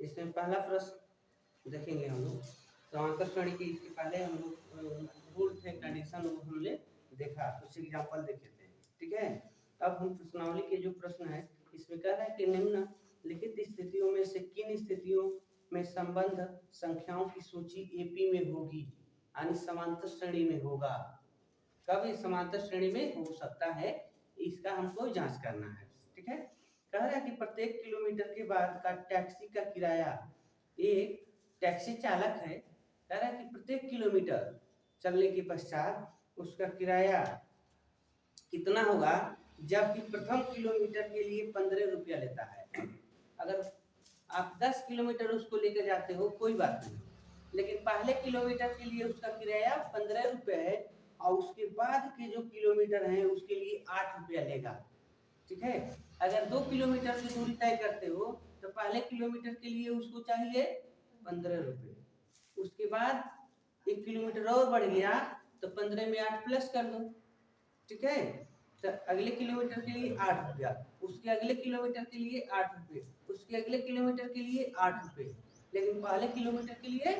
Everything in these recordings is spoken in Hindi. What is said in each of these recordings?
इसमें पहला प्रश्न देखेंगे हम लोग समांतर श्रेणी की। इसके पहले हम लोग रूल थे, कंडीशन हमने देखा, कुछ एग्जांपल देखे थे। ठीक है, अब हम प्रश्नावली के जो प्रश्न है इसमें कह रहा है कि निम्नलिखित स्थितियों में से किन स्थितियों में संबंध संख्याओं की सूची एपी में होगी, यानी समांतर श्रेणी में होगा। कब ये समांतर श्रेणी में हो सकता है, इसका हमको जांच करना है। ठीक है, कह रहा है कि प्रत्येक किलोमीटर के बाद का टैक्सी का किराया, एक टैक्सी चालक है, कह रहा है कि प्रत्येक किलोमीटर चलने के पश्चात उसका किराया कितना होगा, जबकि प्रथम किलोमीटर के लिए 15 रुपया लेता है। अगर आप 10 किलोमीटर उसको लेकर जाते हो कोई बात नहीं, लेकिन पहले किलोमीटर के लिए उसका किराया 15 रुपये है और उसके बाद के जो किलोमीटर हैं उसके लिए 8 रुपया लेगा। ठीक है, अगर 2 किलोमीटर की दूरी तय करते हो तो पहले किलोमीटर के लिए उसको चाहिए 15 रुपये, उसके बाद 1 किलोमीटर और बढ़ गया तो 15 में 8 प्लस कर दो। ठीक है, तो अगले किलोमीटर के लिए 8 रुपया, उसके अगले किलोमीटर के लिए 8 रुपये, उसके अगले किलोमीटर के लिए 8 रुपये, लेकिन पहले किलोमीटर के लिए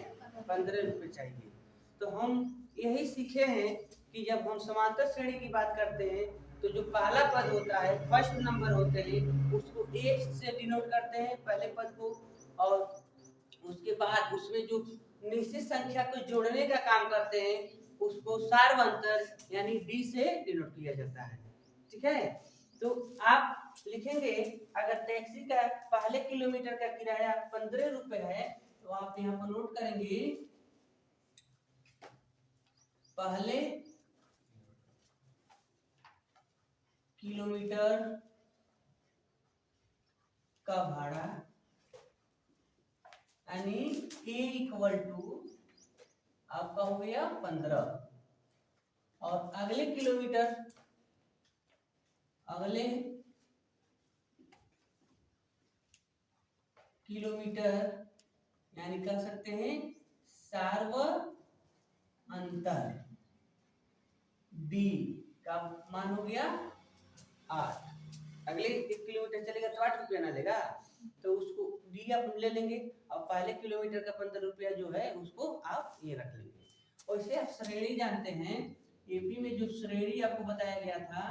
15 रुपये चाहिए। तो हम यही सीखे हैं कि जब हम समांतर श्रेणी की बात करते हैं तो जो पहला पद होता है, फर्स्ट नंबर होते हैं, उसको ए से डिनोट करते हैं पहले पद को, और उसके बाद उसमें जो निश्चित संख्या को जोड़ने का काम करते हैं उसको सार्वंतर यानी डी से डिनोट किया जाता है। ठीक है, तो आप लिखेंगे अगर टैक्सी का पहले किलोमीटर का किराया 15 रुपए है तो आप यहाँ पर नोट करेंगे पहले किलोमीटर का भाड़ा यानी ए इक्वल टू आपका हो गया 15, और अगले किलोमीटर यानी कह सकते हैं सार्वअंतर डी का मान हो गया 8। अगले 1 किलोमीटर चलेगा तो 8 रुपया ना लेगा, तो उसको डी आप ले लेंगे और पहले किलोमीटर का 15 रुपया जो है उसको आप ये रख लेंगे। और इसे आप श्रेणी जानते हैं, एपी में जो श्रेणी आपको बताया गया था,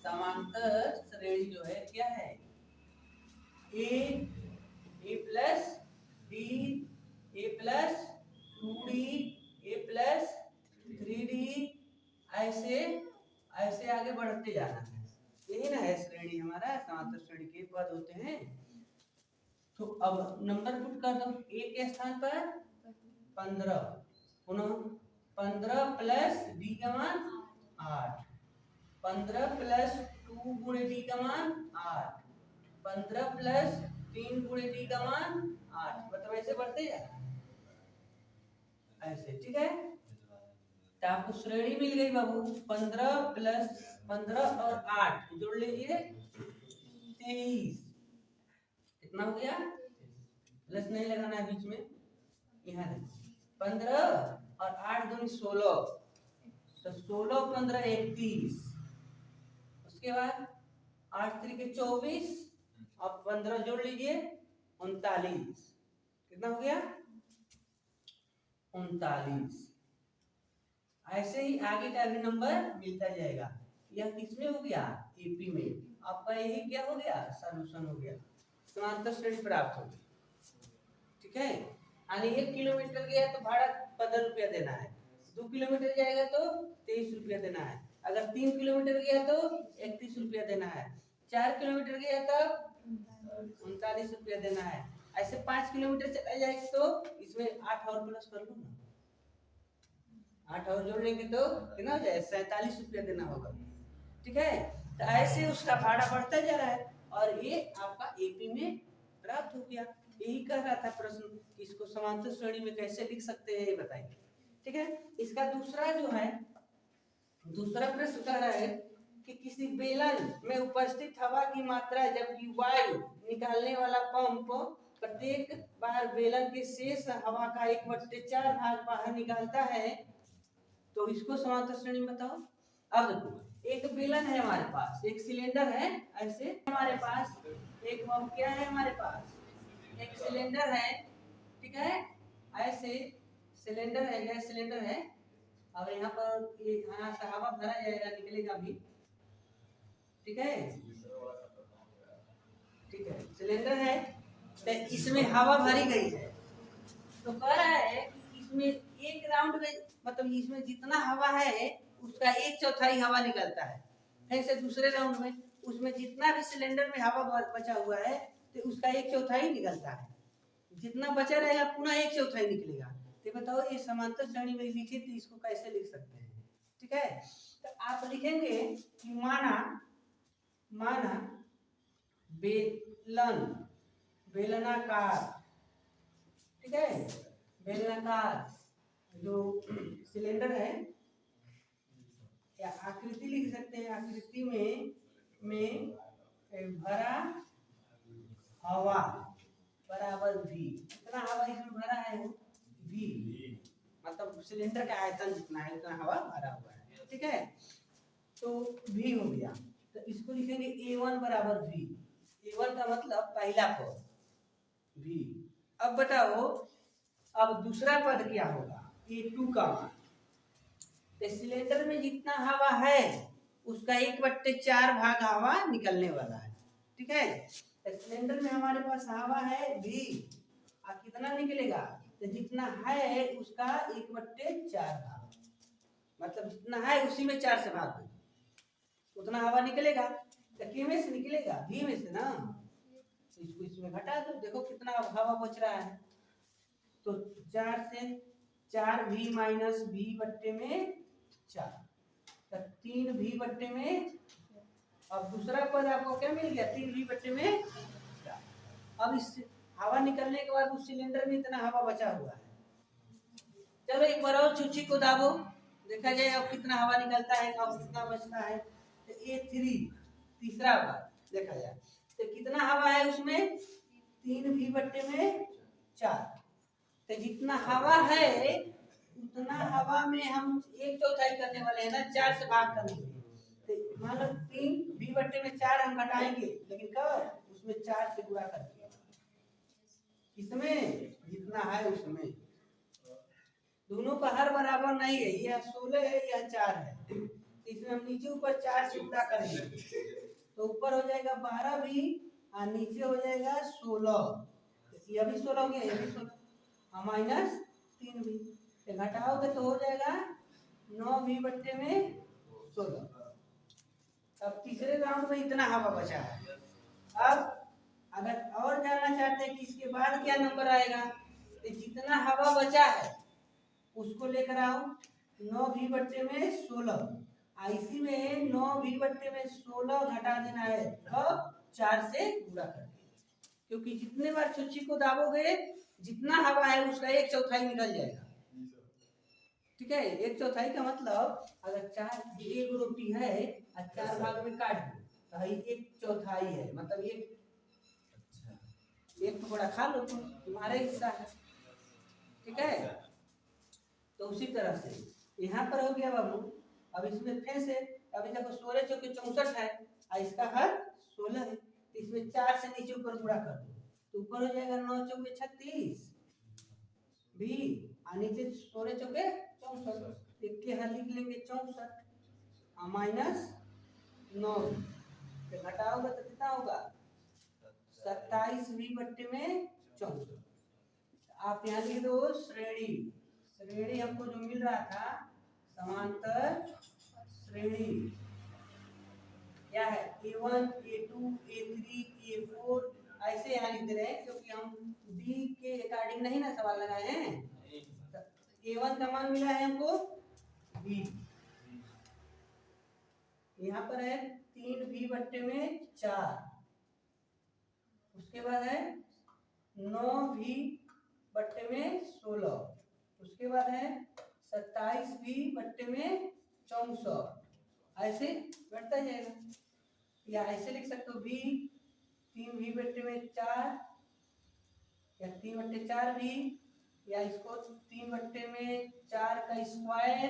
समांतर श्रेणी जो है क्या है, ए प्लस डी, ए प्लस 2डी, ए प्लस 3डी, ऐसे ऐसे आगे बढ़ते जाना है। यही ना है श्रेणी, हमारा समांतर श्रेणी के पद होते हैं। तो अब नंबर पुट कर दो, ए के स्थान पर 15, पुनः 15 प्लस डी का मान 8, 15 प्लस 2 गुणे डी का मान 8, 15 प्लस 3 गुणे डी का मान 8, मतलब ऐसे बढ़ते जाना ऐसे। ठीक है, तो आपको श्रेणी मिल गई बाबू, 15 प्लस 15 और 8 जोड़ लीजिए 23, कितना हो गया, प्लस नहीं लगाना है बीच में, यहाँ 15 और 8 दूनी 16, तो 16 15 31, उसके बाद 8 3 के 24 और 15 जोड़ लीजिए 39, कितना हो गया 39। ऐसे ही आगे का भी नंबर मिलता जाएगा। यह किसमें हो गया, एपी में। आपका यही क्या हो गया, सॉल्यूशन हो गया, समांतर श्रेणी प्राप्त हो गई। ठीक है, यानी 1 किलोमीटर गया तो भाड़ा 15 रुपया देना है, 2 किलोमीटर जाएगा तो 23 रुपया देना है, अगर 3 किलोमीटर गया तो 31 रुपया देना है, 4 किलोमीटर गया तो 39 रुपया देना है, ऐसे 5 किलोमीटर चला जाएगा तो इसमें 8 और प्लस कर लो ना, 8 और जोड़ लेंगे तो कितना हो जाए 47 रुपया देना होगा। ठीक है, तो ऐसे उसका भाड़ा बढ़ता जा रहा है और ये आपका एपी में प्राप्त हो गया। यही कह रहा था प्रश्न कि इसको समांतर श्रेणी में कैसे लिख सकते हैं ये बताइए। ठीक है, इसका दूसरा जो है, दूसरा प्रश्न कह रहा है कि किसी बेलन में उपस्थित हवा की मात्रा जबकि वायु निकालने वाला पंप प्रत्येक बार बेलन के शेष हवा का 1/4 भाग बाहर निकालता है, तो इसको समांतर श्रेणी में बताओ। अब देखो, एक बेलन है हमारे पास, एक सिलेंडर है, ऐसे हमारे पास एक पंप क्या है हमारे पास, एक सिलेंडर है, ठीक है, ऐसे सिलेंडर है, गैस सिलेंडर है। अब यहाँ पर ये यहाँ से हवा भरा जाएगा, निकलेगा भी, ठीक है, ठीक है, सिलेंडर है तो इसमें हवा भरी गई है, तो कह रहा है कि इसमें एक राउंड में मतलब इसमें जितना हवा है उसका 1/4 हवा निकलता है। फिर से दूसरे राउंड में उसमें जितना भी सिलेंडर में हवा बचा हुआ है तो उसका 1/4 निकलता है, जितना बचा रहेगा पुनः 1/4 निकलेगा। तो बताओ ये समांतर श्रेणी में लिखे तो इसको कैसे लिख सकते हैं, ठीक है। तो आप लिखेंगे कि माना बेलन, बेलनाकार, ठीक है, बेलनाकार जो सिलेंडर है, या आकृति लिख सकते हैं, आकृति में भरा हवा बराबर V। कितना हवा इसमें भरा है V, मतलब सिलेंडर का आयतन जितना है उतना हवा भरा हुआ है, ठीक है। तो V हो गया, तो इसको लिखेंगे A1 बराबर V। A1 का मतलब पहला पद V। अब बताओ अब दूसरा पद क्या होगा, A2 का मान। तो सिलेंडर में जितना हवा है उसका 1/4 भाग हवा निकलने वाला है, ठीक है। तो सिलेंडर में हमारे पास हवा है V, और कितना निकलेगा, तो जितना है उसका 1/4 भाग, मतलब जितना है उसी में 4 से भाग दो उतना हवा निकलेगा। तो किस में से निकलेगा, V में से ना, इसको इसमें घटा दो, देखो कितना हवा बच रहा है। तो 4 से 4V माइनस V बट्टे में 4, तो 3V बट्टे में, अब दूसरा पद आपको क्या मिल गया, 3V बट्टे में 4। अब इस हवा निकलने के बाद उस सिलेंडर में इतना हवा बचा हुआ है। चलो एक बार और चूची को दाबो, देखा जाए अब कितना हवा निकलता है और कितना बचता है। तो A3 तीसरा बार देखा जाए तो कितना हवा है उसमें, 3V बट्टे में 4। तो जितना हवा है उतना हवा में हम 1/4 करने वाले हैं ना, 4 से भाग करेंगे। तो मान लो 3V बट्टे में 4 हम घटाएंगे, लेकिन कब, उसमें 4 से गुणा करके, इसमें जितना है उसमें। दोनों का हर बराबर नहीं है, यह 16 है यह 4 है, इसमें हम नीचे ऊपर 4 से गुणा करेंगे तो ऊपर हो जाएगा 12V और नीचे हो जाएगा 16, यह भी 16 हो गया, यह भी 16 माइनस 3V, घटाओगे तो हो जाएगा 9V बट्टे में 16। अब तीसरे राउंड में इतना हवा बचा है। अब अगर और जानना चाहते हैं कि इसके बाद क्या नंबर आएगा, तो जितना हवा बचा है उसको लेकर आओ 9V बट्टे में 16, इसी में 9V बट्टे में 16 घटा देना है, अब 4 से गुणा करके, क्योंकि जितने बार चुच्ची को दाबोगे जितना हवा है उसका 1/4 निकल जाएगा, ठीक है। 1/4 का मतलब अगर 4 एक रोटी है और 4 भाग में काट दो तो 1/4 है, मतलब एक टुकड़ा खा लो तुम, तुम्हारा हिस्सा है, ठीक है। तो उसी तरह से यहाँ पर हो गया बाबू। अब इसमें फिर से अभी देखो 16 चौके 64 है और इसका हर 16 है, तो इसमें 4 से नीचे ऊपर गुणा कर दो तो ऊपर हो जाएगा 9 चौके 36 भी, और नीचे 16 चौके 64, एक के हर लिख लेंगे 64 माइनस 9, तो घटाओगे तो कितना होगा 27V बट्टे में 64। आप यहाँ लिख दो श्रेणी, श्रेणी हमको जो मिल रहा था समांतर श्रेणी क्या है, A1 A2 A3 A4 ऐसे यहाँ लिख रहे हैं, क्योंकि हम B के अकॉर्डिंग नहीं ना सवाल लगाए हैं। A1 का मान मिला है हमको B, यहाँ पर है 3V बट्टे में 4, उसके बाद है 9V बट्टे में 16, उसके बाद है 27V बट्टे में 64, ऐसे बढ़ता जाएगा। या ऐसे लिख सकते हो V 3V बट्टे में 4 या 3/4V, या इसको 3/4 का स्क्वायर,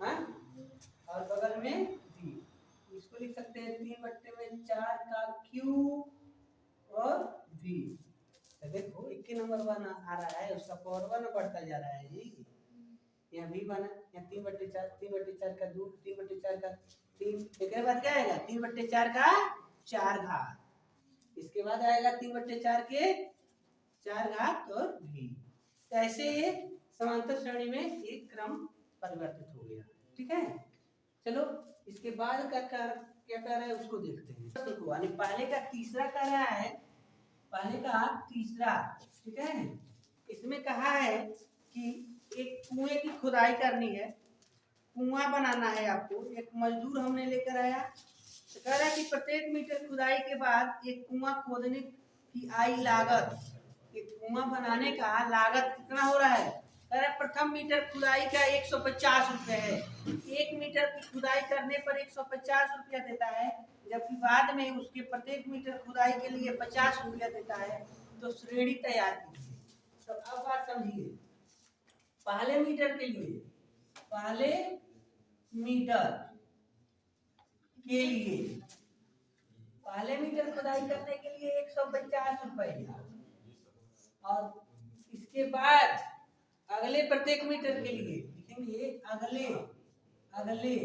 हाँ, और बगल में V, इसको लिख सकते हैं 3/4 का क्यूब और V, भी। तो देखो 21 नंबर बना आ रहा है, उसका पावर 1 बढ़ता जा रहा है जी। यहाँ भी बना, यहाँ 3/4, 3/4 का 2, 3/4 का 3, इसके बाद क्या आएगा 3/4 का 4 घात, इसके बाद आएगा 3/4 के 4 घात और भी। ऐसे समांतर श्रेणी में एक क्रम परिवर्तित हो गया। ठीक है, चलो इसके बाद क्या कर रहा है उसको देखते हैं। यानी पहले का तीसरा कर रहा है, पहले का तीसरा। ठीक है, इसमें कहा है कि एक कुएं की खुदाई करनी है, कुआं बनाना है आपको। एक मजदूर हमने लेकर आया, तो कह रहा है कि प्रत्येक मीटर खुदाई के बाद एक कुआं खोदने की आई लागत, एक कुआं बनाने का लागत कितना हो रहा है। कह रहा है प्रथम मीटर खुदाई का 150 रुपये है, 1 मीटर की खुदाई करने पर 150 रुपया देता है, जबकि बाद में उसके प्रत्येक मीटर खुदाई के लिए 50 रुपया देता है। तो श्रेणी तैयार कीजिए। तो अब बात समझिए, पहले मीटर के लिए, पहले मीटर के लिए, पहले मीटर खुदाई करने के लिए 150 रुपये, और इसके बाद अगले प्रत्येक मीटर के लिए लिखेंगे अगले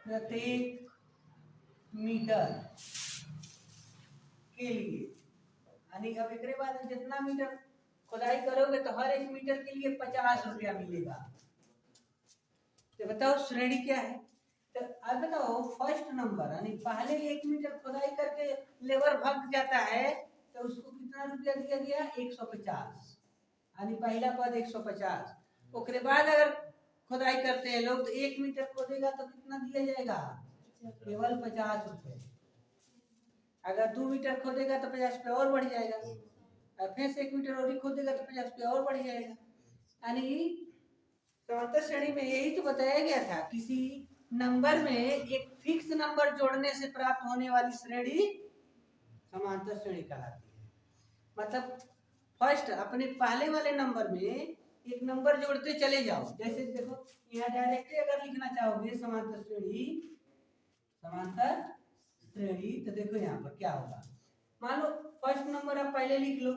प्रत्येक मीटर के लिए। यानी अब एक बाद जितना मीटर खुदाई करोगे तो हर एक मीटर के लिए 50 रुपया मिलेगा। तो बताओ श्रेणी क्या है। तो अब बताओ फर्स्ट नंबर, यानी पहले 1 मीटर खुदाई करके लेबर भाग जाता है, तो उसको कितना रुपया दिया गया 150, यानी पहला पद 150। उसके बाद अगर खुदाई करते हैं लोग तो 1 मीटर खोदेगा तो कितना दिया जाएगा, केवल 50 रुपए। अगर 2 मीटर खोदेगा तो 50 रुपये और बढ़ जाएगा, और फिर से 1 मीटर और खोदेगा तो 50 रुपये और बढ़ जाएगा। यानी समांतर श्रेणी में यही तो बताया गया था, किसी नंबर में एक फिक्स नंबर जोड़ने से प्राप्त होने वाली श्रेणी समांतर श्रेणी कहलाती है। मतलब फर्स्ट अपने पहले वाले नंबर में एक नंबर जोड़ते चले जाओ। जैसे देखो यहाँ डायरेक्टली अगर लिखना चाहोगे समांतर श्रेणी, तो देखो यहाँ पर क्या होगा। मान लो फर्स्ट नंबर आप पहले लिख लो,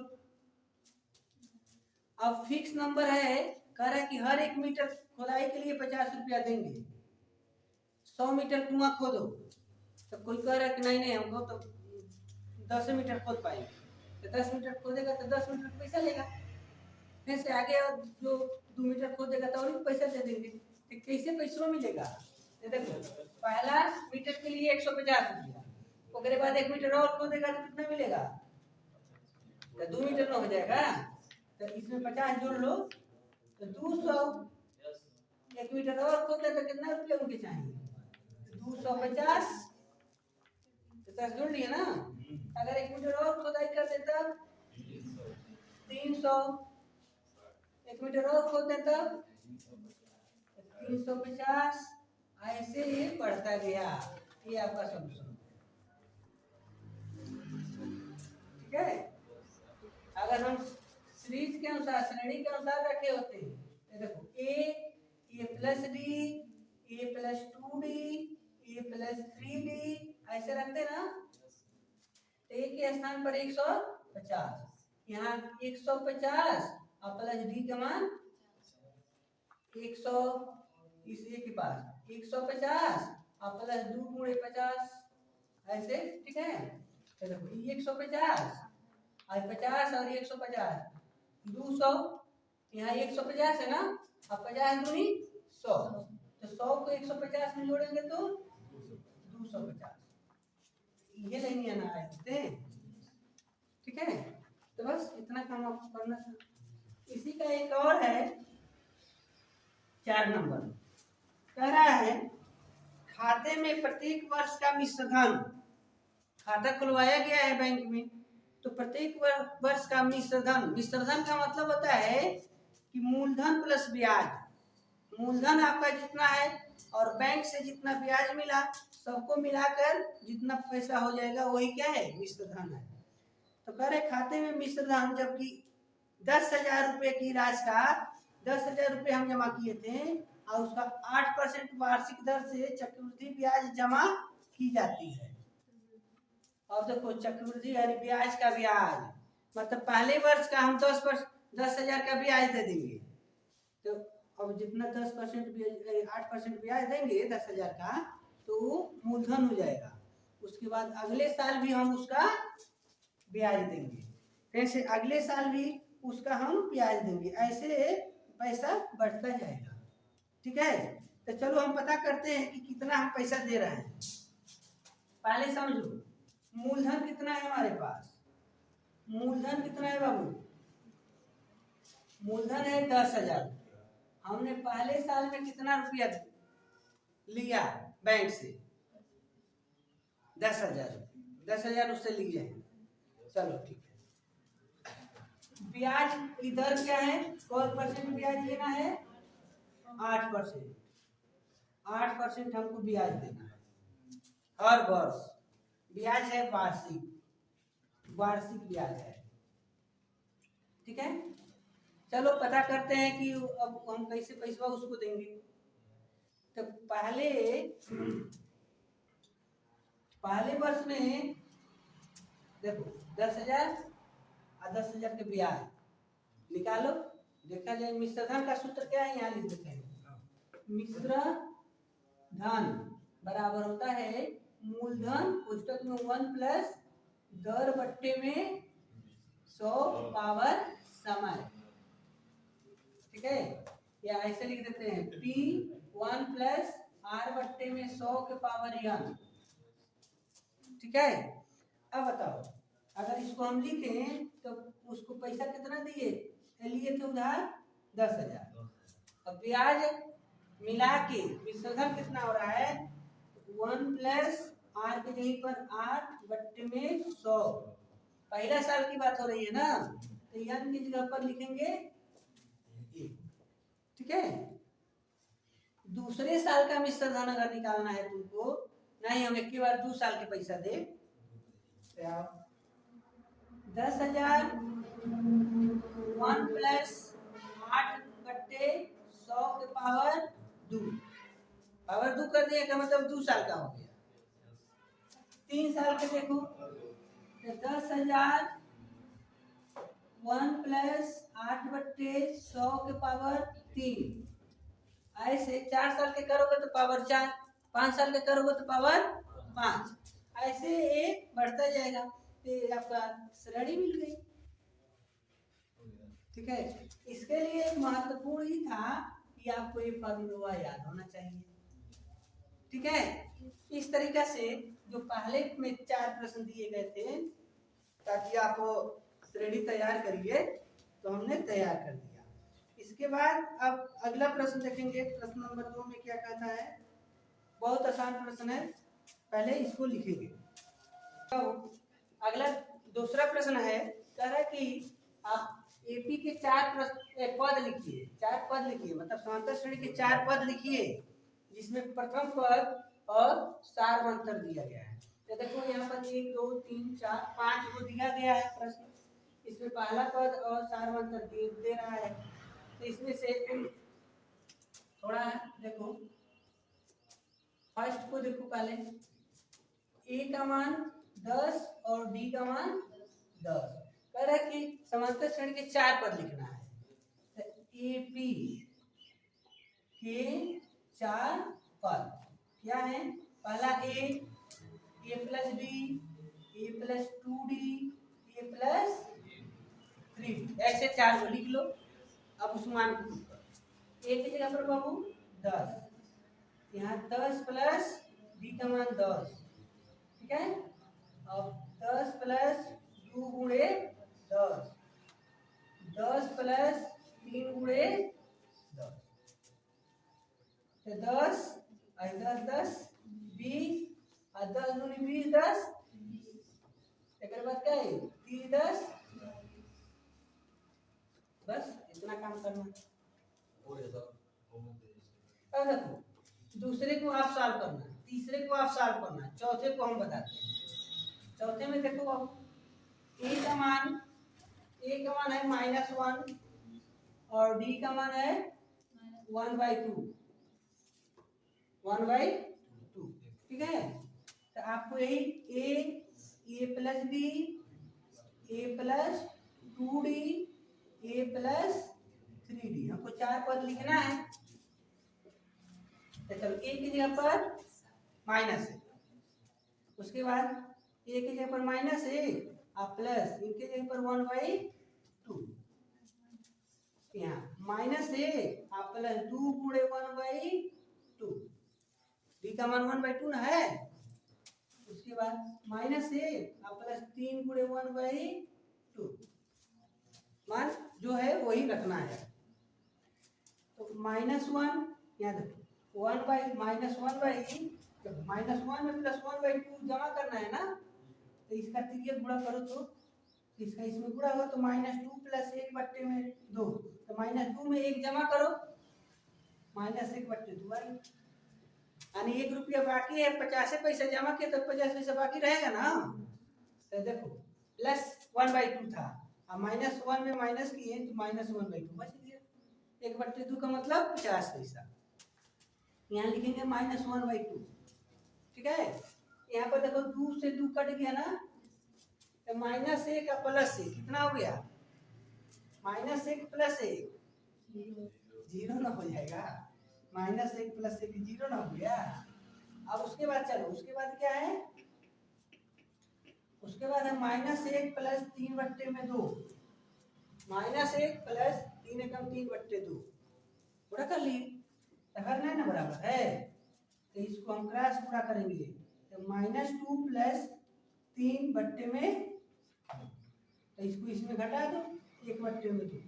अब फिक्स नंबर है, कह रहा है कि हर 1 मीटर खुदाई के लिए 50 रुपया देंगे। 100 मीटर कुआं खोदो, तो कोई कह रहा है कि नहीं हमको तो 10 मीटर खोद पाएंगे, तो 10 मीटर खोदेगा तो 10 मीटर पैसा लेगा, फिर से आगे जो 2 मीटर खोदेगा तो और भी पैसा दे देंगे। तो कैसे पैसा मिलेगा, देखो पहला मीटर के लिए 150 रुपया, उसके बाद 1 मीटर और खोदेगा तो कितना मिलेगा, तो 2 मीटर में हो जाएगा। तो इसमें 50 जोड़ लो तो 200, 1 मीटर और खोदे तो कितना रुपया उनके चाहिए 250, तो 10 जोड़ लिए ना। अगर 1 मीटर और खुदाई कर दे तब 300, 1 मीटर और खोद दे तब 350, ऐसे ही बढ़ता गया। ये आपका सॉल्यूशन, ठीक है। अगर हम सीरीज के अनुसार, श्रेणी के अनुसार रखे होते हैं, तो देखो a plus D, a plus 2d, a plus 3d, ऐसे रखते ना। तो a के स्थान पर 150, यहाँ 150 और प्लस डी का मान 100, इस a के पास 150 और प्लस 2 गुणे 50, ऐसे, ठीक है। तो देखो ये 150 और 50 और 150 200, यहाँ 150 है ना, अब 50 दूनी 100, तो 100 को 150 में जोड़ेंगे तो 250, ये नहीं आना है, ठीक है। तो बस इतना काम आपको करना था। इसी का एक और है 4 नंबर, कह रहा है खाते में प्रत्येक वर्ष का मिश्र धन, खाता खुलवाया गया है बैंक में, तो प्रत्येक वर्ष का मिश्र धन का मतलब होता है कि मूलधन प्लस ब्याज। मूलधन आपका जितना है और बैंक से जितना ब्याज मिला, सबको मिलाकर जितना पैसा हो जाएगा वही क्या है, मिश्र धन है। तो कह रहे खाते में मिश्र धन, जबकि 10,000 रुपये की राशि का 10,000 रुपये हम जमा किए थे, और उसका 8% वार्षिक दर से चक्रवृद्धि ब्याज जमा की जाती है। और देखो चक्रवृद्धि यानी ब्याज का ब्याज, मतलब पहले वर्ष का हम 10,000 का ब्याज दे देंगे। तो अब जितना 10% 8% ब्याज देंगे 10,000 का, तो मूलधन हो जाएगा। उसके बाद अगले साल भी हम उसका ब्याज देंगे, फिर से अगले साल भी उसका हम ब्याज देंगे, ऐसे पैसा बढ़ता जाएगा। ठीक है, तो चलो हम पता करते हैं कि कितना हम पैसा दे रहे हैं। पहले समझो, मूलधन कितना है हमारे पास, मूलधन कितना है बाबू, मूलधन है 10,000। हमने पहले साल में कितना रुपया लिया बैंक से, 10,000। 10,000 उससे लिए हैं। चलो ठीक है, ब्याज इधर क्या है, कौन परसेंट ब्याज लेना है, 8%। 8% हमको ब्याज देना है हर वर्ष। ब्याज है वार्षिक, वार्षिक ब्याज है। ठीक है, चलो पता करते हैं कि अब हम कैसे पैसा उसको देंगे। तो पहले वर्ष में देखो 10,000 और 10,000 के ब्याज निकालो, देखा जाए। मिश्रधन का सूत्र क्या है, यहाँ लिख देते हैं। मिश्र धन बराबर होता है मूलधन पुस्तक में 1 प्लस दर बट्टे में 100 पावर समय। ठीक है, या ऐसे लिख देते हैं P1 प्लस R बट्टे में 100 के पावर n। ठीक है, अब बताओ, अगर इसको हम लिखें तो उसको पैसा कितना दिए, लिए थे उधार 10,000। अब ब्याज मिला के विसर्जन कितना हो रहा है, 1 प्लस R के जगह पर 8 बट्टे में 100। पहला साल की बात हो रही है ना, तो n की जगह पर लिखेंगे 1। ठीक है, दूसरे साल का मिश्रधन अगर निकालना है तुमको, नहीं हम एक ही बार 2 साल के पैसा दे, 10,000 1 प्लस 8 बट्टे 100 के पावर 2। पावर 2 कर दिया का मतलब 2 साल का हो गया। 3 साल के देखो, तो 10,000 1 प्लस 8 बट्टे 100 के पावर 3। ऐसे 4 साल के करोगे तो पावर 4, 5 साल के करोगे तो पावर 5, ऐसे एक बढ़ता जाएगा। तो आपका श्रेणी मिल गई। ठीक है, इसके लिए महत्वपूर्ण ही था कि आपको ये फॉर्मूला याद होना चाहिए। ठीक है, इस तरीका से जो पहले में 4 प्रश्न दिए गए थे ताकि आप श्रेणी तैयार करिए, तो हमने तैयार कर दिया। इसके बाद अब अगला प्रश्न देखेंगे। प्रश्न नंबर 2 में क्या कहता है, बहुत आसान प्रश्न है, पहले इसको लिखेंगे। तो अगला दूसरा प्रश्न है, कह रहा है कि आप एपी के 4 पद लिखिए। 4 पद लिखिए, मतलब समांतर श्रेणी के 4 पद लिखिए, जिसमें प्रथम पद और सारवंतर दिया गया है। तो देखो यहाँ पर 1 2 3 4 5 को दिया गया है प्रश्न, इसमें पहला पद और सारवंतर दे रहा है। तो इसमें से थोड़ा देखो, फर्स्ट को देखो, पहले ए का मान 10 और डी का मान 10। कह रहा है कि समांतर श्रेणी के 4 पद लिखना है। तो एपी के 4 पद क्या है, पहला ए प्लस बी, ए प्लस 2d, ए प्लस 3d, ऐसे 4 को लिख लो। अब उस मान को ए की जगह पर बाबू 10, यहाँ 10 प्लस डी का मान 10। ठीक है, अब 10 प्लस 2 गुणे 10, 10 प्लस 3 गुणे 10, तो 10 और 10 10 20, और 10 दूनी 20 10, एक बाद क्या है 3 10, बस इतना काम करना। अब देखो, दूसरे को आप सॉल्व करना, तीसरे को आप सॉल्व करना, चौथे को हम बताते हैं। चौथे में देखो, अब ए का मान है -1 और डी का मान है 1/2, 1/2। ठीक है, तो आपको यही ए ए प्लस डी, ए प्लस 2d, ए प्लस 3d। हमको 4 पद लिखना है, तो चलो ए की जगह पर माइनस है, उसके बाद ए की जगह पर माइनस है और प्लस इनके जगह पर 1/2, यहाँ माइनस है और प्लस 2 गुणे 1/2, डी का मान 1/2 ना है। उसके बाद माइनस है और प्लस 3 गुणे 1/2, मान जो है वही रखना है। तो -1 यहाँ देखो 1 बाई -1/, जब -1 में +1/2 जमा करना है ना, तो इसका तिर्यक गुणा करो तो इसका इसमें गुणा होगा तो -2 + 1/2, तो -2 में 1 जमा करो, -1/2 आई। यानी 1 रुपया बाकी है, 50 पैसा जमा किया तो 50 पैसा बाकी रहेगा ना। तो देखो +1/2 था और -1 में माइनस किए तो -1/2 बच गया। 1/2 का मतलब 50 पैसा, यहाँ लिखेंगे -1/2, ठीक है। यहाँ पर देखो 2 से 2 कट गया ना, तो -1 का +1 कितना हो गया, -1 + 1 0 ना हो जाएगा, -1 + 1 0 ना हो गया। अब उसके बाद चलो, उसके बाद क्या है, उसके बाद है -1 + 3/2, -1 + 3 एकम 3/2 पूरा कर लिए। अगर नहीं ना बराबर है तो इसको हम क्रॉस पूरा करेंगे, तो -2 + 3/2, तो इसको इसमें घटा दो 1/2,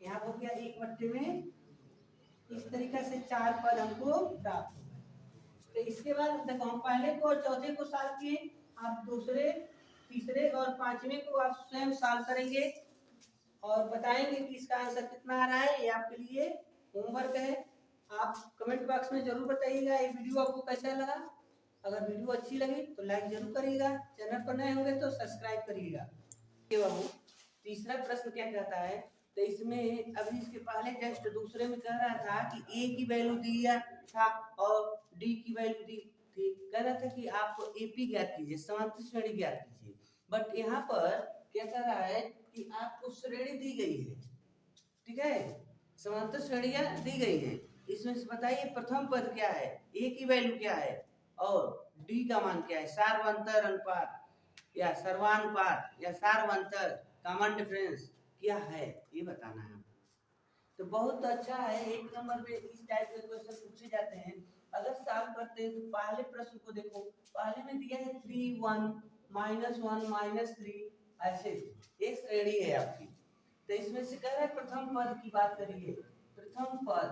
यहाँ हो गया 1/2। इस तरीके से 4 पद हमको प्राप्त हो गए। तो इसके बाद देखो हम पहले को और चौथे को सॉल्व किए, आप दूसरे, तीसरे और पांचवें को आप स्वयं सॉल्व करेंगे और बताएंगे कि इसका आंसर कितना आ रहा है। ये आपके लिए होमवर्क है। आप कमेंट बॉक्स में जरूर बताइएगा ये वीडियो आपको कैसा लगा। अगर वीडियो अच्छी लगी तो लाइक जरूर करिएगा, चैनल पर नए होंगे तो सब्सक्राइब करिएगा। तीसरा प्रश्न क्या कहता है, तो इसमें अभी इसके पहले जस्ट दूसरे में कह रहा था कि ए की वैल्यू दिया था और डी की वैल्यू दी थी, कह रहा था कि आप एपी ज्ञात कीजिए, समांतर श्रेणी ज्ञात कीजिए। बट यहाँ पर क्या कह रहा है कि आपको श्रेणी दी गई है, ठीक है, समांतर श्रेणियां दी गई है। इसमें से बताइए प्रथम पद क्या है, ए की वैल्यू क्या है और डी का मान क्या है, सार्वंतर अनुपात या सर्वानुपात या सार्वंतर कॉमन डिफरेंस क्या है, ये बताना है। तो बहुत अच्छा है, एक नंबर पे इस टाइप के क्वेश्चन पूछे जाते हैं। अगर सॉल्व करते हैं तो पहले प्रश्न को देखो, पहले में दिया है 3 1 -1 -3, ऐसे एक श्रेणी है आपकी। तो इसमें से कह रहा है प्रथम पद की बात करिए, प्रथम पद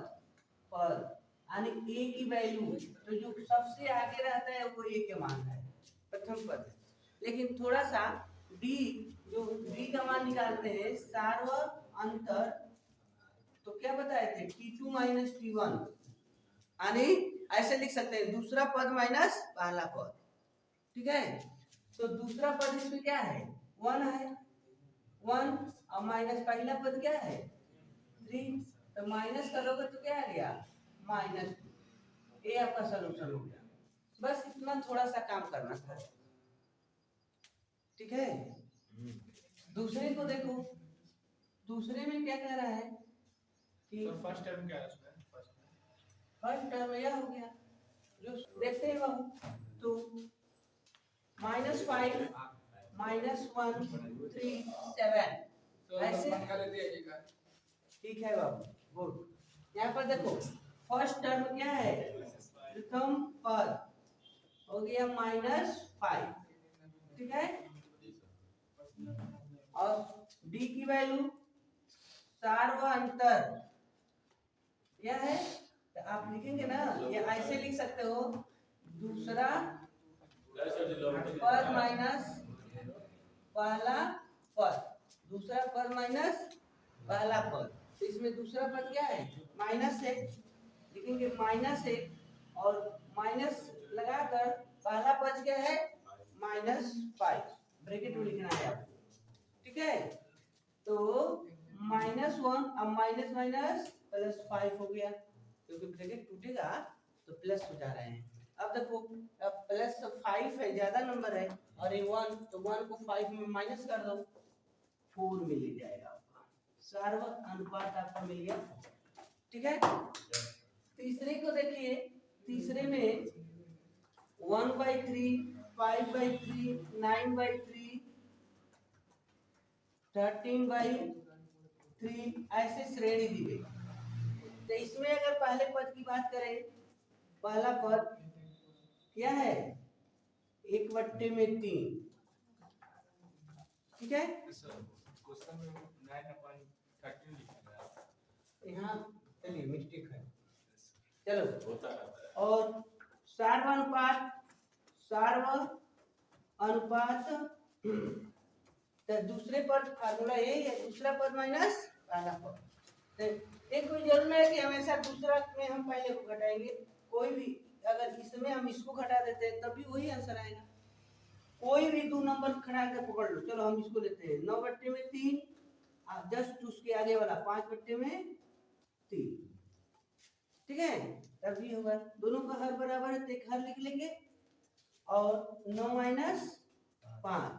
यानी ए की वैल्यू, तो जो सबसे आगे रहता है वो ए के मान है, प्रथम पद। लेकिन थोड़ा सा डी, जो डी का मान निकालते हैं सार्व अंतर, तो क्या बताए थे T2 - T1, यानी ऐसे लिख सकते हैं दूसरा पद माइनस पहला पद, ठीक है। तो दूसरा पद इसमें क्या है 1 है, 1 और माइनस पहला पद क्या है 3, तो माइनस करोगे तो क्या आ गया -2, ये आपका सलूशन हो गया। बस इतना थोड़ा सा काम करना था, ठीक है। दूसरे को देखो, दूसरे में क्या कह रहा है कि फर्स्ट टर्म क्या है उसमें, फर्स्ट टर्म यह हो गया जो देखते हैं बाबू, तो -5 -1 3 7 ऐसे, ठीक है बाबू, गुड। यहाँ पर देखो फर्स्ट टर्म क्या है, प्रथम पद हो गया -5, ठीक है। और डी की वैल्यू सार्वंतर यह है, तो आप लिखेंगे ना, ये ऐसे लिख सकते हो दूसरा पद माइनस पहला पद, दूसरा पद माइनस पहला पद। तो इसमें दूसरा पद क्या है -1, लिखेंगे -1 और माइनस लगाकर पहला पद क्या है -5, ब्रैकेट में लिखना है आपको, ठीक है। तो -1 अब माइनस माइनस +5 हो गया, क्योंकि ब्रैकेट टूटेगा तो प्लस हो जा रहे हैं, अब देखो प्लस 5 है, ज्यादा नंबर है, और ये 1, तो 1 को 5 में माइनस कर दो, 4 मिल जाएगा आपका, सर्व अनुपात आपका मिल गया। ठीक है, तीसरे को देखिए, तीसरे में 1/3, 5/3, 9/3, 13/3 ऐसे श्रेणी दी गई। तो इसमें अगर पहले पद की बात करें, पहला पद क्या है, 1/3। ठीक है, यहाँ चलिए मिस्टेक है, चलो। और सार्व अनुपात तो दूसरे पद फार्मूला यही है, दूसरा पद माइनस पहला पद। तो एक कोई जरूर है कि हमेशा दूसरा में हम पहले को घटाएंगे, कोई भी अगर इसमें हम इसको घटा देते हैं तब भी वही आंसर आएगा। कोई भी 2 नंबर खड़ा कर पकड़ लो, चलो हम इसको लेते हैं 9/3, जस्ट उसके आगे वाला 5/3। ठीक है, तब भी होगा, दोनों का हर बराबर है तो एक हर लिख लेंगे, और 9 - 5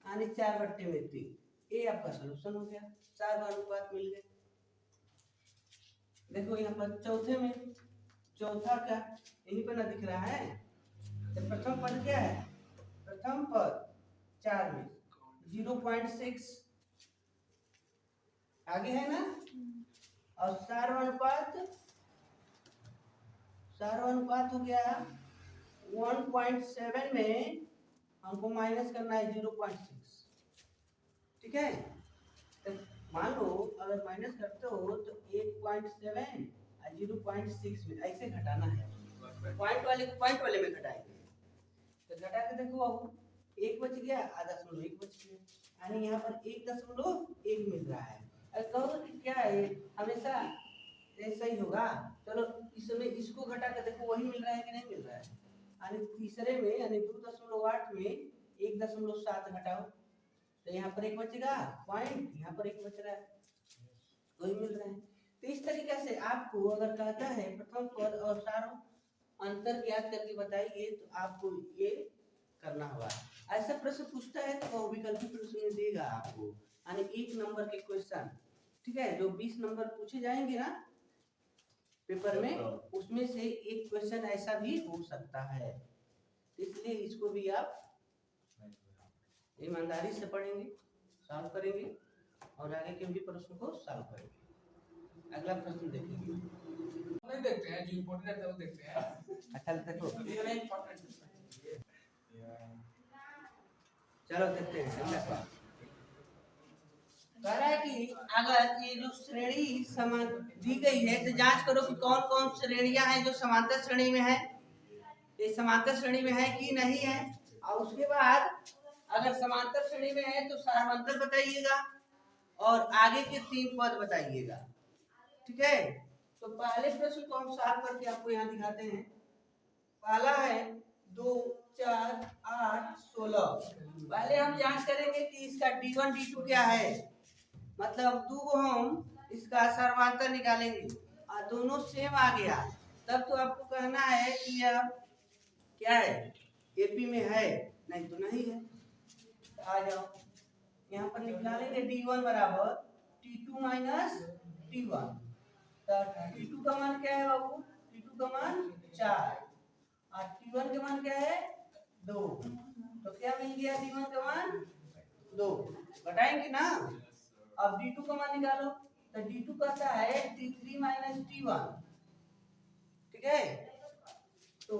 यानी 4/3। ये आपका सलूशन हो गया, सार्व अनुपात मिल गए। देखो यहाँ पर चौथे में, चौथा का यहीं पर ना दिख रहा है, तो प्रथम पद क्या है, प्रथम पद 4 में 0.6 आगे है ना, और सार्व अनुपात हो गया 1.7 में हमको माइनस करना है 0.6। ठीक है, तो मान लो अगर माइनस करते हो तो 1.7 और 0.6 में ऐसे घटाना है, पॉइंट वाले में घटाएंगे। तो घटा के देखो अब 1 बच गया, आधा दशमलव 1 बच गया, यानी यहाँ पर 1.1 मिल रहा है। अगर कहो कि क्या है हमेशा ऐसा ही होगा, चलो इसमें इसको घटा के देखो वही मिल रहा है कि नहीं मिल रहा है, यानी तीसरे में यानी 2.8 में 1.7 घटाओ, तो यहाँ पर 1 बचेगा पॉइंट, यहाँ पर 1 बच रहा है, वही मिल रहा है। तो इस तरीके से आपको अगर कहता है प्रथम पद और सार्व अंतर ज्ञात करके बताइए, तो आपको ये करना होगा। ऐसा प्रश्न पूछता है तो विकल्पी प्रश्न में देगा आपको, यानी 1 नंबर के क्वेश्चन। ठीक है, जो 20 नंबर पूछे जाएंगे ना पेपर में, उसमें से एक क्वेश्चन ऐसा भी हो सकता है, इसलिए इसको भी आप ईमानदारी से पढ़ेंगे, सॉल्व करेंगे, और आगे के भी प्रश्न को सॉल्व करेंगे। अगला प्रश्न देखेंगे, नहीं देखते हैं, जो इम्पोर्टेंट है वो देखते हैं। अच्छा देखो, ये नहीं इम्पोर्टेंट। चलो देखते हैं अगला सवाल। कह रहा है कि अगर ये जो श्रेणी समान दी गई है तो जांच करो कि कौन कौन श्रेणियां हैं जो समांतर श्रेणी में है, ये समांतर श्रेणी में है कि नहीं है, और उसके बाद अगर समांतर श्रेणी में है तो सार्वंतर बताइएगा, और आगे के 3 पद बताइएगा। ठीक है, तो पहले प्रश्न को हम सॉल्व करके आपको यहाँ दिखाते हैं। पहला है 2, 4, 8, 16। पहले हम जांच करेंगे कि इसका D1 D2 क्या है, मतलब 2 को हम इसका सर्वांतर निकालेंगे और दोनों सेम आ गया, तब तो आपको कहना है कि यह क्या है, एपी में है, नहीं तो नहीं है। तो आ जाओ, यहाँ पर निकालेंगे D1 बराबर T2 माइनस T1। तो T2 का मान क्या है बाबू, T2 का मान 4 और T1 का मान क्या है 2, तो क्या मिल गया, T1 का मान 2, घटाएंगे ना। अब D2 का मान निकालो, तो D2 कहता है T3 माइनस T1। ठीक है, तो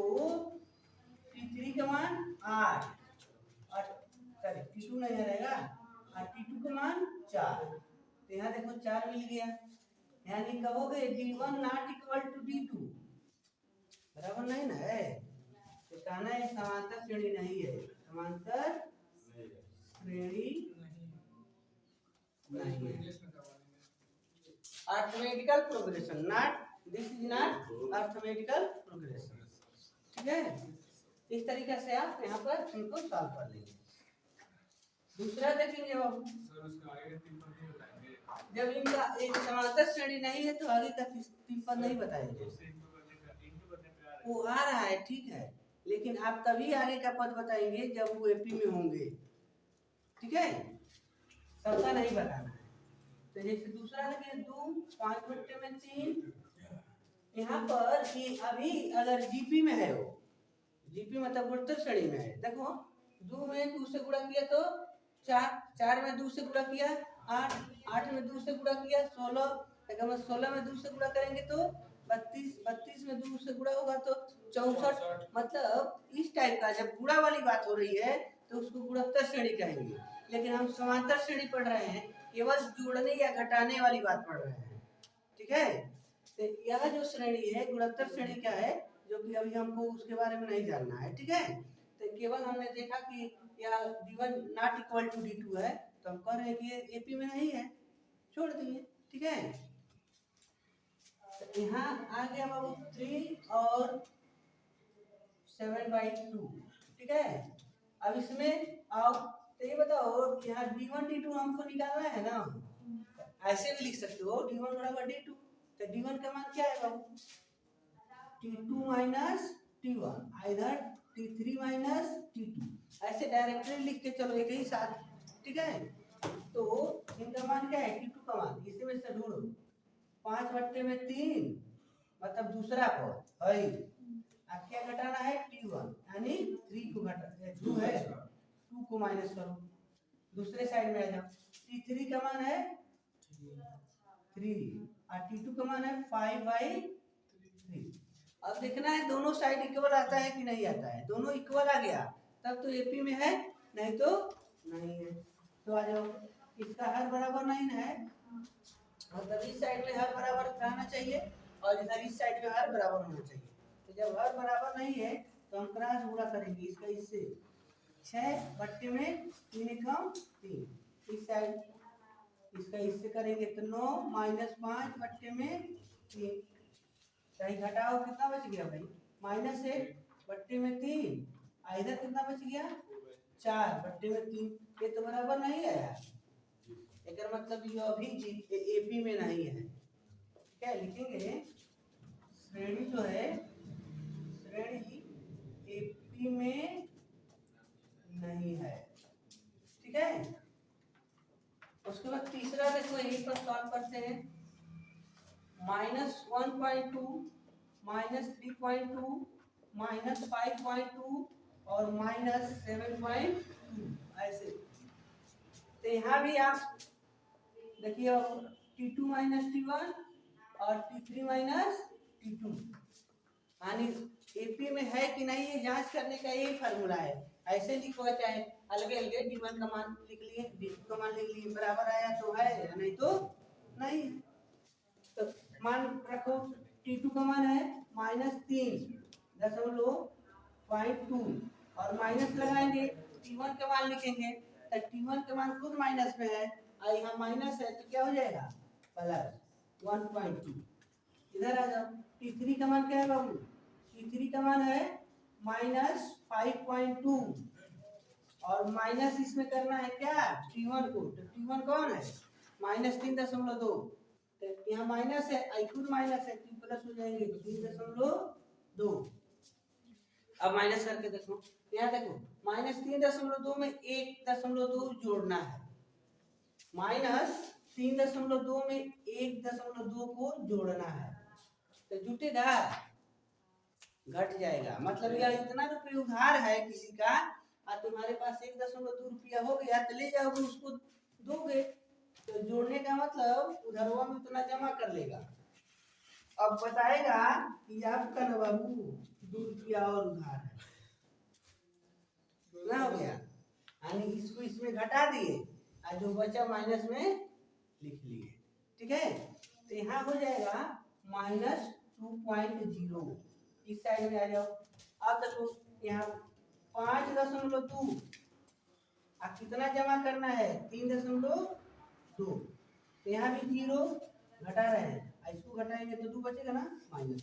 T3 का मान 8 और सॉरी T2 नहीं रहेगा, और T2 का मान 4, तो यहाँ देखो 4 मिल गया, यानी कहोगे D1 not equal to D2, बराबर नहीं ना है, तो कहना है समांतर श्रेणी नहीं है, समांतर श्रेणी नहीं है। Arithmetical progression, not this is not arithmetical progression. ठीक है, इस तरीके से आप यहाँ पर इनको सॉल्व कर लेंगे। दूसरा देखेंगे बाबू, जब इनका एक समांतर श्रेणी नहीं है तो आगे का 3 पद नहीं बताएंगे, वो आ रहा है। ठीक है, लेकिन आप तभी आगे का पद बताएंगे जब वो एपी में होंगे, ठीक है, सबका नहीं बताना है। तो जैसे दूसरा लगे 2 5 बट्टे में 3, यहाँ पर कि अभी अगर जीपी में है, वो जीपी मतलब गुणोत्तर श्रेणी में है, देखो 2 में 2 से गुणा किया तो 4, 4 में 2 से गुणा किया 8, 8 में 2 से गुणा किया 16, अगर 16 में 2 से गुणा करेंगे तो 32, 32 में 2 से गुणा होगा तो 64। मतलब इस टाइप का जब गुणा वाली बात हो रही है तो उसको गुणोत्तर श्रेणी कहेंगे। लेकिन हम समांतर श्रेणी पढ़ रहे हैं, केवल जोड़ने या घटाने वाली बात पढ़ रहे हैं, ठीक है। तो यह जो श्रेणी है गुणोत्तर श्रेणी क्या है, जो कि अभी हमको उसके बारे में नहीं जानना है, ठीक है। तो केवल हमने देखा कि या d1 not equal to d2 है, तो हम कह रहे हैं कि ये एपी में नहीं है, छोड़ दिए, ठीक है। तो यहाँ आ गया बाबू 3 और 7/2, ठीक है। अब इसमें आओ, तो ये बताओ यहाँ d1 d2 हमको निकालना है ना, ऐसे भी लिख सकते हो d1 बराबर d2, तो d1 का मान क्या है बाबू, t2 माइनस t1, इधर t3 माइनस t2, ऐसे डायरेक्टली लिख के चलो एक ही साथ, ठीक है। तो इनका मान क्या है, t2 का मान इसी में से ढूंढो, 5/3 मतलब दूसरा पद है, अब क्या घटाना है t1, यानी 3 को घटा 2 है, 2 को माइनस करो, दूसरे साइड में आ जाओ, t3 का मान है 3 और t2 का मान है 5/3। अब देखना है दोनों साइड इक्वल आता है कि नहीं आता है, दोनों इक्वल आ गया तब तो एपी में है, नहीं तो नहीं है। तो आ जाओ, इसका हर बराबर नहीं है, मतलब इस साइड में हर बराबर रहना चाहिए और इधर इस साइड में हर बराबर होना चाहिए। तो जब हर बराबर नहीं है तो हम क्रॉस गुणा करेंगे इसका इससे, 6/3 कम 3, इस साइड इसका इससे करेंगे तो 9 - 5/3, कहीं घटाओ कितना बच गया भाई, -1/3, इधर कितना बच गया 4/3, ये तो बराबर नहीं आया, अगर मतलब ये अभी एपी में नहीं है, क्या लिखेंगे, श्रेणी जो है श्रेणी एपी में नहीं है, ठीक है। उसके बाद तीसरा देखो यही पर सॉल्व करते हैं, -1.2 -3.2 -5.2 और -7.2, ऐसे। तो यहाँ भी आप देखिए t2 - t1 और t3 - t2, यानी एपी में है कि नहीं ये जांच करने का यही फार्मूला है, ऐसे लिखो चाहे अलगे अलगे, d1 का मान लिख लिए, d2 का मान लिख लिए, बराबर आया तो है, नहीं तो नहीं। तो मान रखो t2 का मान है -3.2 और माइनस लगाएंगे, t1 का मान लिखेंगे, तो t1 का मान खुद माइनस में है और यहाँ माइनस है तो क्या हो जाएगा +1.2। इधर आ जाओ, t3 का मान क्या है बाबू, t3 का मान है -5.2 और माइनस इसमें करना है क्या t1 को, तो t1 कौन है -3.2, तो यहाँ माइनस है, आई खुद माइनस है, तो प्लस हो जाएंगे 3.2। अब माइनस करके देखो, यहाँ देखो -3.2 में 1.2 जोड़ना है, -3.2 में 1.2 को जोड़ना है, तो जुटेगा घट जाएगा, मतलब यह इतना रुपये उधार है किसी का और तुम्हारे पास 1.2 रुपया हो गया तो ले जाओगे उसको दोगे, तो जोड़ने का मतलब उधरवा में उतना जमा कर लेगा। अब बताएगा कि आपका ना बाबू 2 रुपया और उधार है, ना हो गया, यानी इसको इसमें घटा दिए और जो बचा माइनस में लिख लिए, ठीक है। तो यहाँ हो जाएगा -2.0, इस साइड में आ जाओ। अब देखो यहाँ 5.2 अब कितना जमा करना है 3.2, तो यहाँ भी 0 घटा रहे हैं, इसको घटाएंगे तो 2 बचेगा ना माइनस,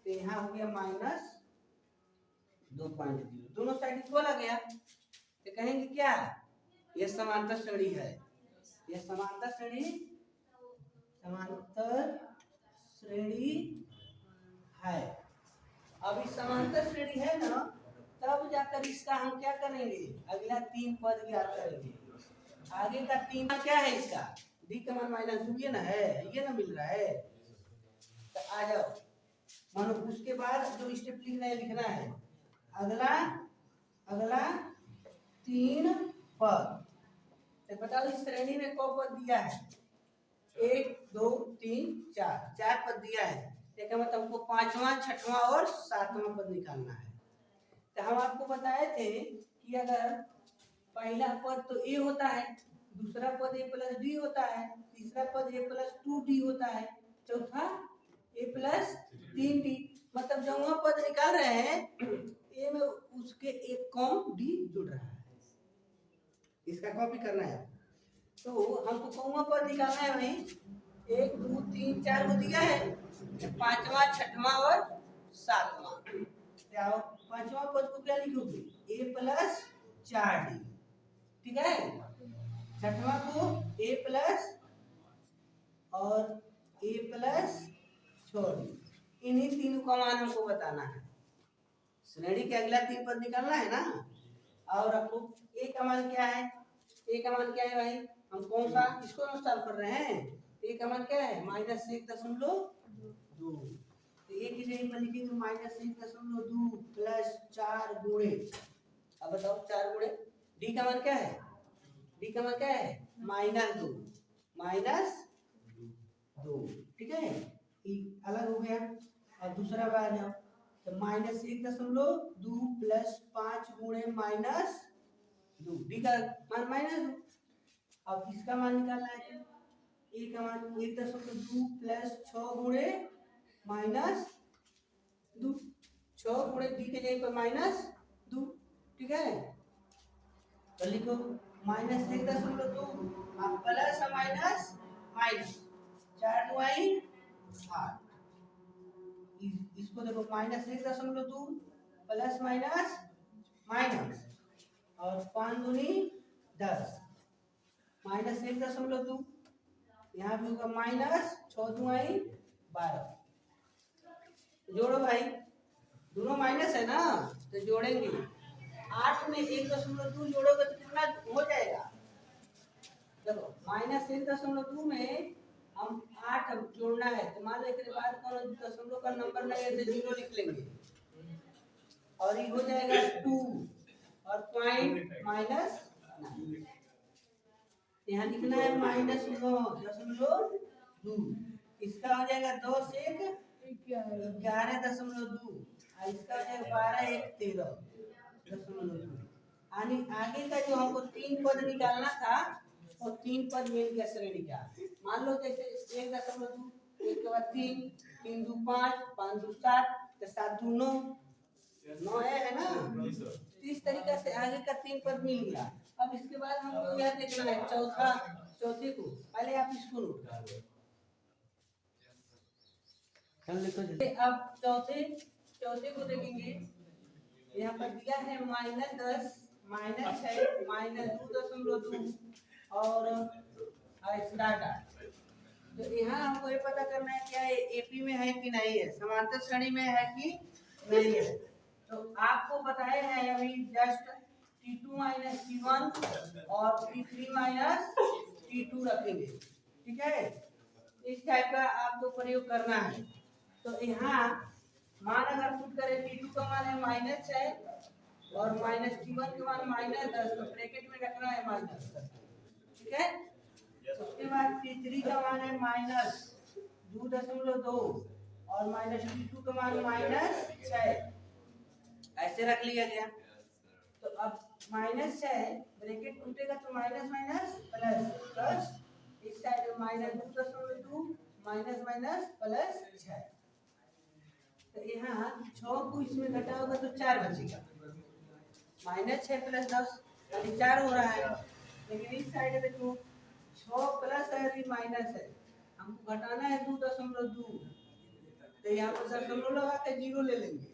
तो यहाँ हो गया -2.0, दोनों साइड इक्वल आ गया, तो कहेंगे क्या ये समांतर श्रेणी है, ये समांतर श्रेणी है। अब इस समांतर श्रेणी है ना, तब जाकर इसका हम क्या करेंगे, अगला 3 पद ज्ञात करेंगे। आगे का 3 क्या है इसका, डी का मान -2 ये ना है, ये ना मिल रहा है। तो आ जाओ, मानो उसके बाद जो स्टेप लिखना है लिखना है, अगला 3 पद। तो बताओ इस श्रेणी में कौ पद दिया है, 1 2 3 4 पद दिया है। इसका मतलब हमको 5वां 6वां और 7वां पद निकालना है। तो हम आपको बताए थे कि अगर पहला पद तो a होता है, दूसरा पद a + d होता है, तीसरा पद a + 2d होता है, चौथा a + 3d। मतलब जब वह पद निकाल रहे हैं a में उसके एक कॉम d जुड़ रहा है, इसका कॉपी करना है। तो हमको कौन पद निकालना है भाई, 1 2 3 4 को दिया है, 5वां 6वां और 7वां। क्या 5वां पद को क्या लिखोगे, a + 4d, ठीक है। 6वां को a प्लस और a + 6d, इन्हीं तीनों का मान हमको बताना है। श्रेणी के अगला 3 पद निकालना है ना। और रखो a का मान क्या है, a का मान क्या है भाई, हम कौन सा इसको सॉल्व कर रहे हैं। a का मान क्या है, -1.2। तो a की जगह पर लिखेंगे -1.2 + 4 गुणे, अब बताओ 4 गुणे d का मान क्या है, d का मान क्या है -2, ठीक है। ये अलग हो गया। अब दूसरा बार जाओ, तो -1.2 + 5 गुणे -2, d का मान -2। अब इसका मान निकालना है, a का मान 1.2 + 6 गुणे -2, 6 गुणे d के जगह पर -2, ठीक है। तो लिखो -1.2 अब प्लस माइनस माइनस 4 2 8, इसको देखो -1.2 प्लस माइनस माइनस और 5 दूनी 10, -1.2 यहाँ भी होगा -6 2 12। जोड़ो भाई, दोनों माइनस है ना, तो जोड़ेंगे। 8 में 1.2 जोड़ोगे तो कितना हो जाएगा, देखो -1.2 में हम 8 जोड़ना है, तो मान लो इसके बाद कौन दशमलव का नंबर नहीं है तो 0 लिख लेंगे, और ये हो जाएगा 2 और पॉइंट -9, यहाँ लिखना है -9.2, इसका हो जाएगा 2 से 11.2, और इसका हो जाएगा 12 1 13.2। यानी आगे का जो हमको 3 पद निकालना था वो 3 पद मिल गया श्रेणी का। मान लो जैसे 1.2, 1 के बाद 3 3 2 5 5 2 7 7 2 9 है ना। इस तरीके से आगे का 3 पद मिल गया। अब इसके बाद हमको यह देखना है चौथे को, पहले आप इसको नोट कर लो। अब चौथे को देखेंगे, यहाँ पर दिया है -10 -2.2 और स्टार्ट। तो यहाँ हमको ये पता करना है क्या ये एपी में है कि नहीं है, समांतर श्रेणी में है कि नहीं है। तो आपको बताए हैं अभी जस्ट T2 - T1 और T3 - T2 रखेंगे, ठीक है। इस टाइप का आपको प्रयोग करना है। तो यहाँ मान अगर पुट करें T2 का मान है -6 और -T1 का मान -10, तो ब्रैकेट में रखना है -10, ठीक है। उसके बाद T3 का मान है -2.2 और -T2 का मान -6, ऐसे रख लिया गया। तो अब -6 ब्रैकेट टूटेगा तो माइनस माइनस प्लस प्लस, इस साइड -2.2 माइनस प्लस 6। तो यहाँ 6 को इसमें घटाओगे तो 4 बचेगा, -6 + 10 यानी 4 हो रहा है। लेकिन इस साइड देखो 6 प्लस है अभी माइनस है, हमको घटाना है 2.2, तो यहाँ पर दशमलव लगा के 0 ले लेंगे,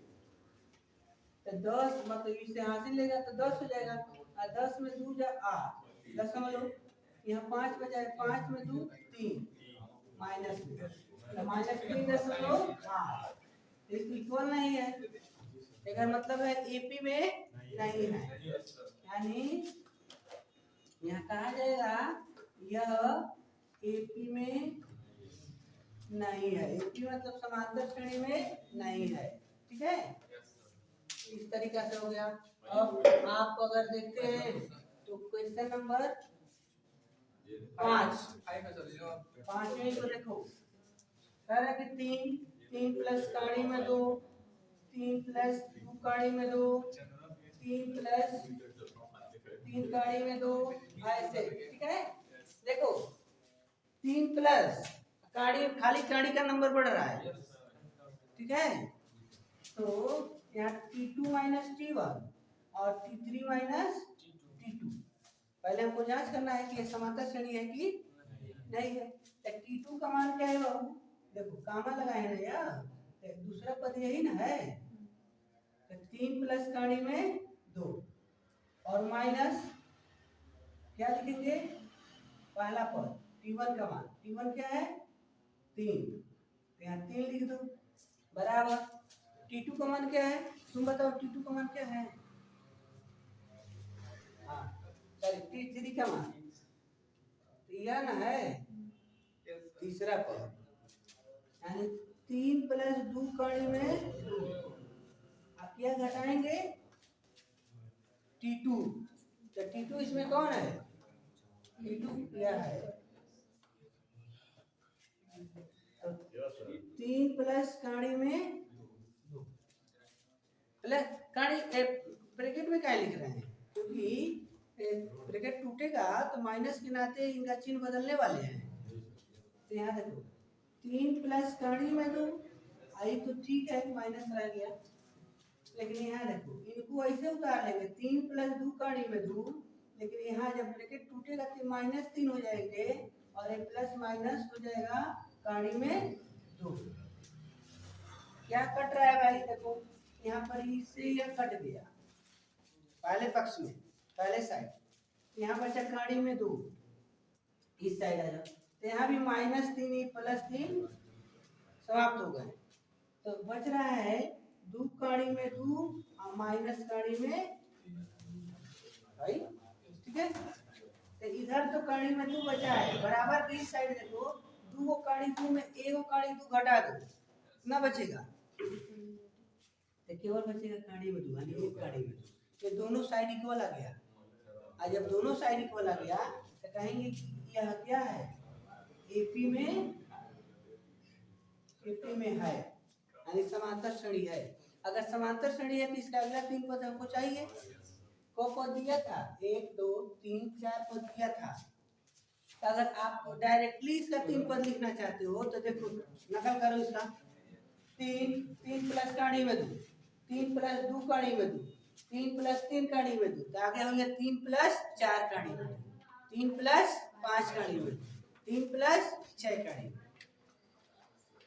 तो 10 मतलब इससे हासिल लेगा तो 10 हो जाएगा, और 10 में 2 जा 8 दशमलव, यहाँ 5 बचा है, 5 में 2 3 माइनस में, तो -3.8 इक्वल नहीं है। इसका मतलब है एपी में नहीं है, यानी यहाँ कहा जाएगा यह एपी में नहीं है। एपी मतलब समांतर श्रेणी में नहीं है, ठीक है। इस तरीका से हो गया। अब आप अगर देखते हैं तो क्वेश्चन नंबर 5 को देखो, कह रहा है कि 3 प्लस कड़ी में 2, 3 प्लस 2 कड़ी में 2, 3 प्लस 3 कड़ी में 2, ऐसे, ठीक है। देखो 3 प्लस कड़ी, खाली कड़ी का नंबर बढ़ रहा है, ठीक है। तो यहाँ T2 माइनस T1 और T3 माइनस T2, पहले हमको जांच करना है कि ये समांतर श्रेणी है कि नहीं है। तो T2 का मान क्या है बाबू, देखो कामा लगाए ना यार, तो दूसरा पद यही ना है। तो 3 प्लस कड़ी में 2 और माइनस क्या लिखेंगे, पहला पद T1 का मान, T1 क्या है 3, तो यहाँ 3 लिख दो, बराबर T2 का मान क्या है, तुम बताओ T2 का मान क्या है। हाँ सॉरी, T3 का मान तो यह ना है तीसरा पद, यानी 3 प्लस 2 कड़ी में 2। आप क्या घटाएंगे T2, तो T2 इसमें कौन है, T2 यह है। तो 3 प्लस कड़ी में 2 प्लस कड़ी, ब्रैकेट में क्या लिख रहे हैं, क्योंकि ब्रैकेट टूटेगा तो माइनस के नाते इनका चिन्ह बदलने वाले हैं। तो यहाँ देखो 3 प्लस कड़ी में 2 आई तो ठीक है, माइनस रह गया, लेकिन यहाँ देखो इनको ऐसे उतार लेंगे 3 प्लस 2 कड़ी में 2, लेकिन यहाँ जब ब्रैकेट टूटेगा तो -3 हो जाएंगे और एक प्लस माइनस हो जाएगा कड़ी में 2। क्या कट रहा है भाई, देखो यहाँ पर इससे यह कट गया पहले पक्ष में, पहले साइड, यहाँ बचा कड़ी में 2, इस साइड आ जाओ, तो यहाँ भी -3 +3 समाप्त हो गए। तो बच रहा है 2 कड़ी में 2 और माइनस कड़ी में भाई, ठीक है। तो इधर तो कड़ी में 2 बचा है, बराबर इस साइड देखो 2 कड़ी 2 में 1 कड़ी 2 घटा दो, कितना बचेगा, तो केवल बचेगा कड़ी में 2, यानी 1 कड़ी में 2। ये दोनों साइड इक्वल आ गया, और जब दोनों साइड इक्वल आ गया तो कहेंगे कि यह क्या है, एपी में है, यानी समांतर श्रेणी है। अगर समांतर श्रेणी है तो इसका अगला 3 पद हमको चाहिए, को पद दिया था 1 2 3 4 पद दिया था। तो अगर आप डायरेक्टली इसका 3 पद लिखना चाहते हो तो देखो नकल करो इसका, 3 प्लस कड़ी में 2, 3 प्लस 2 कड़ी में 2, 3 प्लस 3 कड़ी में 2, तो आगे हो गया 3 प्लस 4 कड़ी में 2, 3 प्लस 5 कड़ी में 2, 3 प्लस 6 कड़ी में,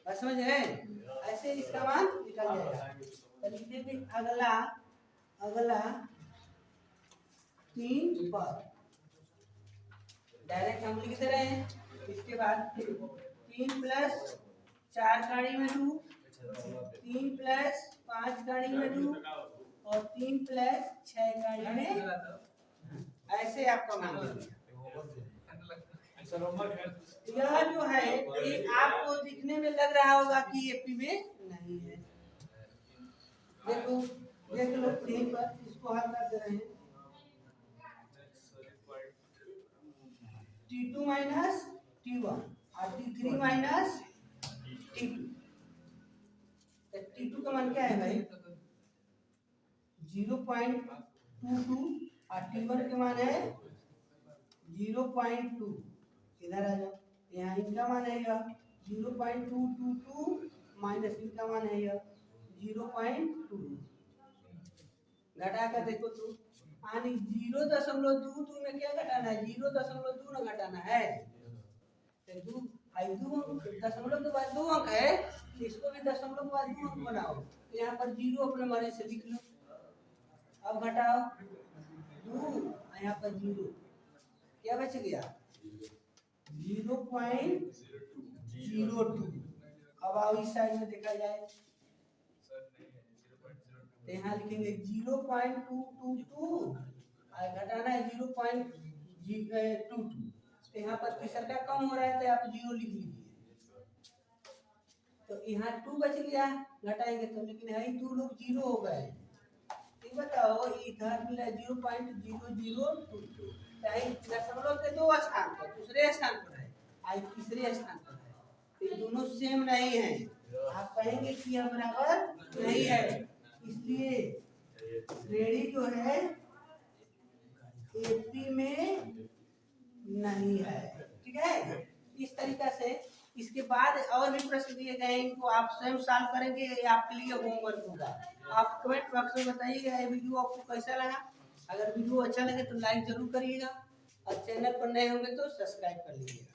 बस समझ गए। ऐसे इसका मान निकल जाएगा। तो लिख देंगे अगला 3 पद डायरेक्ट हम लिख दे रहे हैं। इसके बाद 3 प्लस 4 कड़ी में 2, 3 प्लस 5 कड़ी में 2 और 3 प्लस 6 कड़ी में, ऐसे आपका मान बनेगा। यह जो है ये आपको दिखने में लग रहा होगा कि एपी में नहीं है, देखो देख लो यहीं पर, इसको हल कर दे रहे हैं, T2 माइनस T1 और T3 माइनस T2। T2 का मान क्या है भाई 0.22 और T1 का मान है 0.2। इधर आ जाओ, यहाँ इनका मान है यह 0.222 माइनस इनका मान है यह 0.2, घटा कर देखो तो, यानी 0.22 में क्या घटाना है, 0.2 ना घटाना है, तो 2 के बाद 2 अंक है, इसको भी दशमलव के बाद 2 अंक बनाओ, तो यहाँ पर 0 अपने मर्जी से लिख लो। अब घटाओ 2, यहाँ पर 0, क्या बच गया 0.02। अब आओ इस साइड में देखा जाए, तो यहाँ लिखेंगे 0.222 और घटाना है 0.22। तो यहाँ पर तीसरा का कम हो रहा है तो आप 0 लिख लीजिए। तो यहाँ 2 बच गया घटाएंगे तो, लेकिन है 2 लोग 0 हो गए। ठीक बताओ इधर मिला 0.0022, दशमलव के 2 स्थान पर दूसरे स्थान पर है, आई तीसरे स्थान पर है, तो ये दोनों सेम नहीं है। आप कहेंगे कि यह बराबर नहीं है, इसलिए श्रेणी जो है एपी में नहीं है। ठीक है, इस तरीका से। इसके बाद और भी प्रश्न दिए गए हैं, इनको आप स्वयं सॉल्व करेंगे, ये आपके लिए होमवर्क होगा। आप कमेंट बॉक्स में बताइएगा ये वीडियो आपको कैसा लगा। अगर वीडियो अच्छा लगे तो लाइक जरूर करिएगा और चैनल पर नए होंगे तो सब्सक्राइब कर लीजिएगा।